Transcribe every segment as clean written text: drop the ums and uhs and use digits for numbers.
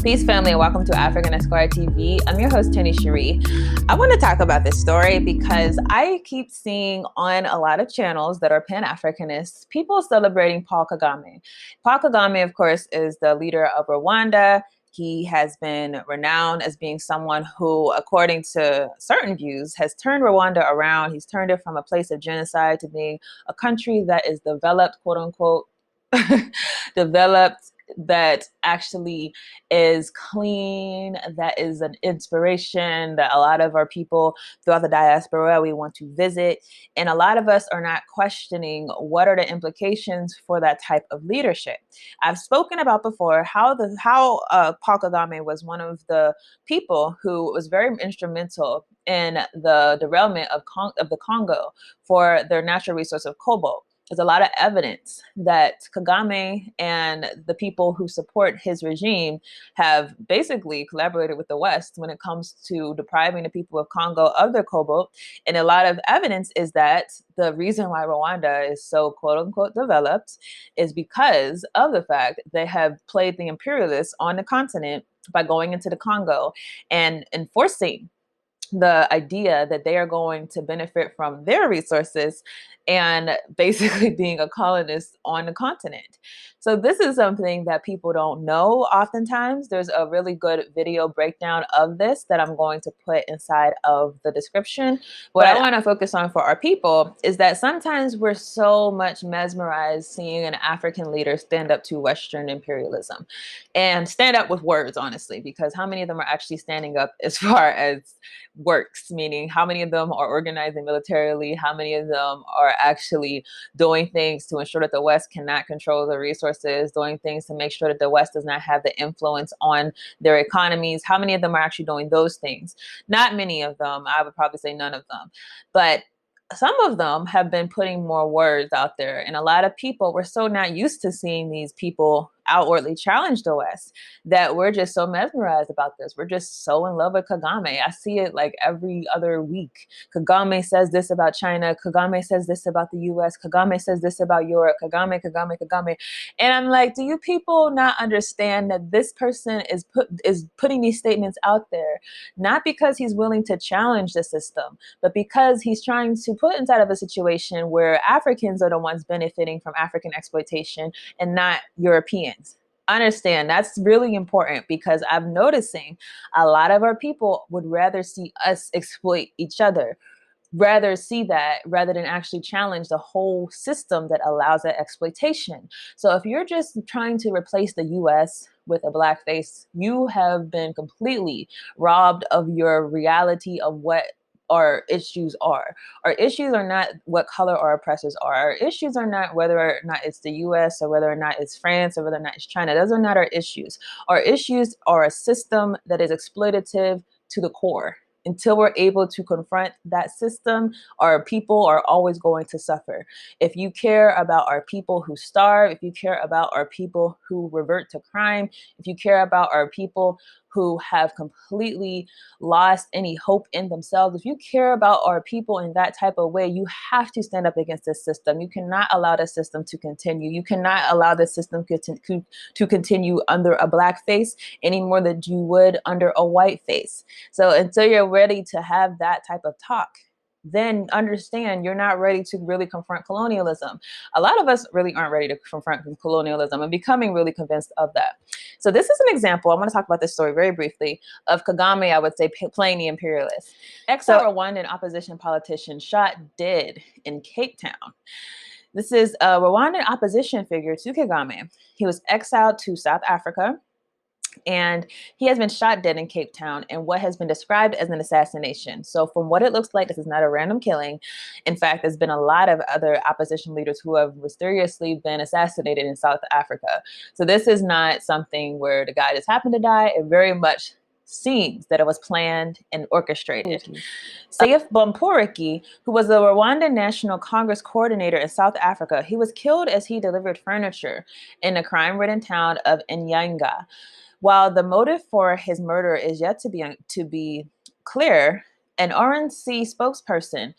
Peace, family, and welcome to African Esquire TV. I'm your host, Tony Cherie. I want to talk about this story because I keep seeing on a lot of channels that are Pan-Africanists, people celebrating Paul Kagame. Paul Kagame, of course, is the leader of Rwanda. He has been renowned as being someone who, according to certain views, has turned Rwanda around. He's turned it from a place of genocide to being a country that is developed, quote unquote, developed, that actually is clean, that is an inspiration that a lot of our people throughout the diaspora we want to visit. And a lot of us are not questioning what are the implications for that type of leadership. I've spoken about before how Paul Kagame was one of the people who was very instrumental in the derailment of the Congo for their natural resource of cobalt. There's a lot of evidence that Kagame and the people who support his regime have basically collaborated with the West when it comes to depriving the people of Congo of their cobalt. And a lot of evidence is that the reason why Rwanda is so quote unquote developed is because of the fact they have played the imperialists on the continent by going into the Congo and enforcing the idea that they are going to benefit from their resources and basically being a colonist on the continent. So this is something that people don't know oftentimes. There's a really good video breakdown of this that I'm going to put inside of the description. What I want to focus on for our people is that sometimes we're so much mesmerized seeing an African leader stand up to Western imperialism and stand up with words, honestly, because how many of them are actually standing up as far as works, meaning how many of them are organizing militarily, how many of them are actually doing things to ensure that the West cannot control the resources, doing things to make sure that the West does not have the influence on their economies. How many of them are actually doing those things? Not many of them. I would probably say none of them. But some of them have been putting more words out there. And a lot of people, we're so not used to seeing these people outwardly challenge the West that we're just so mesmerized about this. We're just so in love with Kagame. I see it like every other week. Kagame says this about China. Kagame says this about the US. Kagame says this about Europe. Kagame, Kagame, Kagame. And I'm like, do you people not understand that this person is putting these statements out there, not because he's willing to challenge the system, but because he's trying to put inside of a situation where Africans are the ones benefiting from African exploitation and not Europeans. Understand that's really important because I'm noticing a lot of our people would rather see us exploit each other, rather see that rather than actually challenge the whole system that allows that exploitation. So if you're just trying to replace the US with a blackface, you have been completely robbed of your reality of what our issues are. Our issues are not what color our oppressors are. Our issues are not whether or not it's the US or whether or not it's France or whether or not it's China. Those are not our issues. Our issues are a system that is exploitative to the core. Until we're able to confront that system, our people are always going to suffer. If you care about our people who starve, if you care about our people who revert to crime, if you care about our people who have completely lost any hope in themselves, if you care about our people in that type of way, you have to stand up against this system. You cannot allow the system to continue. You cannot allow the system to continue under a black face any more than you would under a white face. So until you're ready to have that type of talk, then understand you're not ready to really confront colonialism. A lot of us really aren't ready to confront colonialism and becoming really convinced of that. So this is an example, I want to talk about this story very briefly, of Kagame, I would say, playing the imperialist. Rwandan opposition politician shot dead in Cape Town. This is a Rwandan opposition figure to Kagame. He was exiled to South Africa, and he has been shot dead in Cape Town in what has been described as an assassination. So from what it looks like, this is not a random killing. In fact, there's been a lot of other opposition leaders who have mysteriously been assassinated in South Africa. So this is not something where the guy just happened to die. It very much seems that it was planned and orchestrated. Saif Bomporiki, who was the Rwanda National Congress coordinator in South Africa, he was killed as he delivered furniture in the crime-ridden town of Inyanga. While the motive for his murder is yet to be clear, an RNC spokesperson,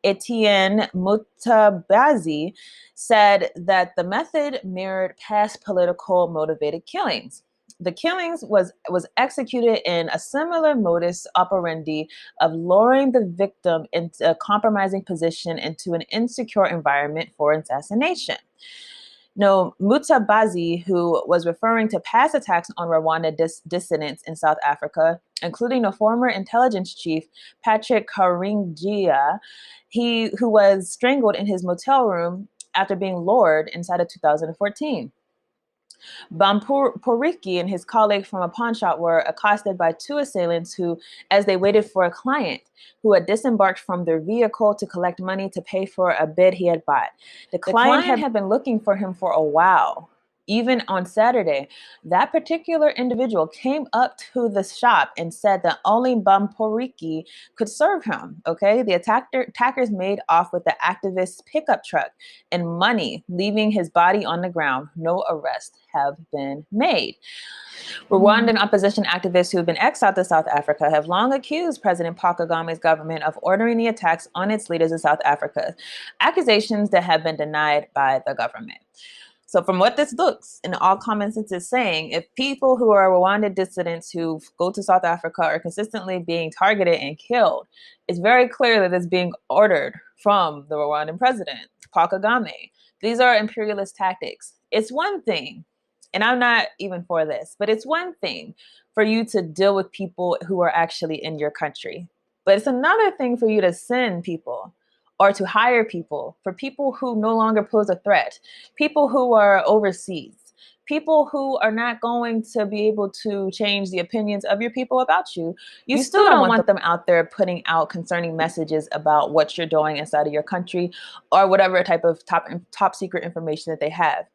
Etienne Mutabazi, said that the method mirrored past political motivated killings. The killings was executed in a similar modus operandi of luring the victim into a compromising position into an insecure environment for assassination. No, Mutabazi, who was referring to past attacks on Rwanda dissidents in South Africa, including the former intelligence chief Patrick Karingia, who was strangled in his motel room after being lured inside of 2014. Bamporiki and his colleague from a pawn shop were accosted by two assailants who, as they waited for a client who had disembarked from their vehicle to collect money to pay for a bed he had bought. The client had been looking for him for a while. Even on Saturday, that particular individual came up to the shop and said that only Bamporiki could serve him. Okay, the attackers made off with the activist's pickup truck and money, leaving his body on the ground. No arrests have been made. Rwandan opposition activists who have been exiled to South Africa have long accused President Paul Kagame's government of ordering the attacks on its leaders in South Africa, accusations that have been denied by the government. So from what this looks, and all common sense is saying, if people who are Rwandan dissidents who go to South Africa are consistently being targeted and killed, it's very clear that it's being ordered from the Rwandan president, Paul Kagame. These are imperialist tactics. It's one thing, and I'm not even for this, but it's one thing for you to deal with people who are actually in your country. But it's another thing for you to send people or to hire people for people who no longer pose a threat, people who are overseas, people who are not going to be able to change the opinions of your people about you. You still don't want them out there putting out concerning messages about what you're doing inside of your country or whatever type of top secret information that they have.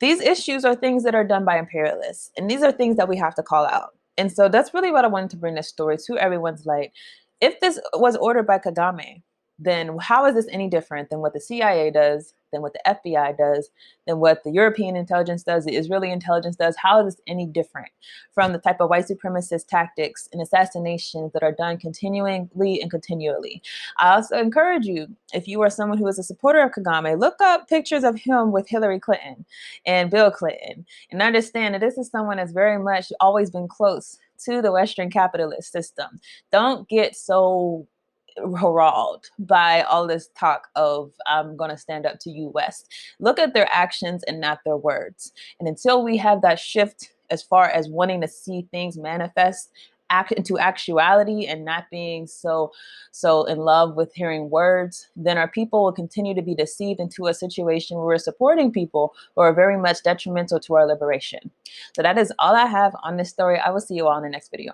These issues are things that are done by imperialists, and these are things that we have to call out. And so that's really what I wanted to bring this story to everyone's light. If this was ordered by Kagame, then how is this any different than what the CIA does, than what the FBI does, than what the European intelligence does, the Israeli intelligence does? How is this any different from the type of white supremacist tactics and assassinations that are done continually and continually? I also encourage you, if you are someone who is a supporter of Kagame, look up pictures of him with Hillary Clinton and Bill Clinton and understand that this is someone that's very much always been close to the Western capitalist system. Don't get so heralded by all this talk of I'm going to stand up to you West. Look at their actions and not their words. And until we have that shift as far as wanting to see things manifest into actuality and not being so in love with hearing words, then our people will continue to be deceived into a situation where we're supporting people who are very much detrimental to our liberation. So that is all I have on this story. I will see you all in the next video.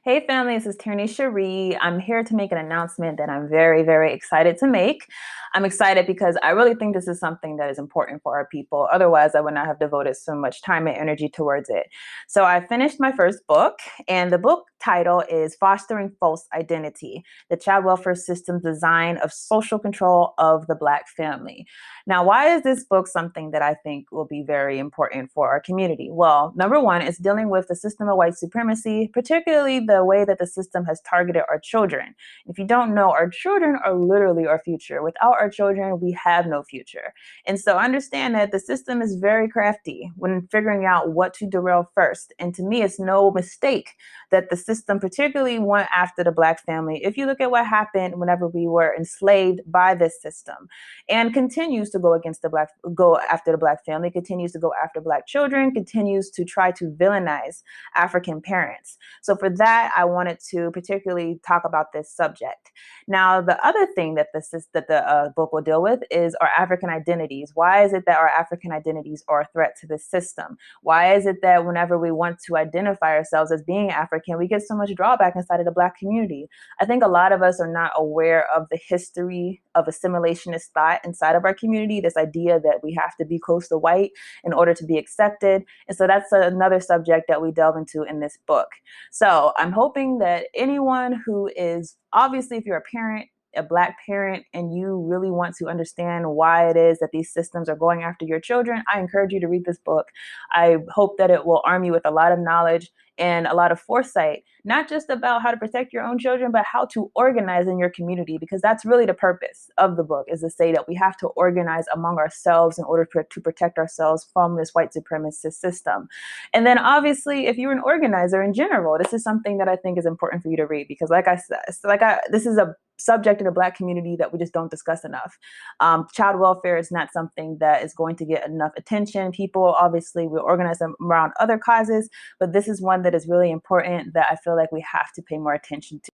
Hey family, this is Tierney Cherie. I'm here to make an announcement that I'm very, very excited to make. I'm excited because I really think this is something that is important for our people. Otherwise, I would not have devoted so much time and energy towards it. So I finished my first book, and the book title is Fostering False Identity, the Child Welfare System's Design of Social Control of the Black Family. Now, why is this book something that I think will be very important for our community? Well, number one, it's dealing with the system of white supremacy, particularly the way that the system has targeted our children. If you don't know, our children are literally our future. Without our children, we have no future. And so understand that the system is very crafty when figuring out what to derail first. And to me, it's no mistake that the system particularly went after the Black family. If you look at what happened whenever we were enslaved by this system, and continues to go after the Black family, continues to go after Black children, continues to try to villainize African parents. So for that, I wanted to particularly talk about this subject. Now, the other thing that the book will deal with is our African identities. Why is it that our African identities are a threat to this system? Why is it that whenever we want to identify ourselves as being African, we get so much drawback inside of the Black community? I think a lot of us are not aware of the history of assimilationist thought inside of our community, this idea that we have to be close to white in order to be accepted. And so that's another subject that we delve into in this book. So I'm hoping that anyone who is, obviously, if you're a parent, a Black parent, and you really want to understand why it is that these systems are going after your children, I encourage you to read this book. I hope that it will arm you with a lot of knowledge and a lot of foresight, not just about how to protect your own children, but how to organize in your community, because that's really the purpose of the book, is to say that we have to organize among ourselves in order to protect ourselves from this white supremacist system. And then obviously, if you're an organizer in general, this is something that I think is important for you to read, because like I said, this is a subject in the Black community that we just don't discuss enough. Child welfare is not something that is going to get enough attention. People obviously will organize them around other causes, but this is one that is really important that I feel like we have to pay more attention to.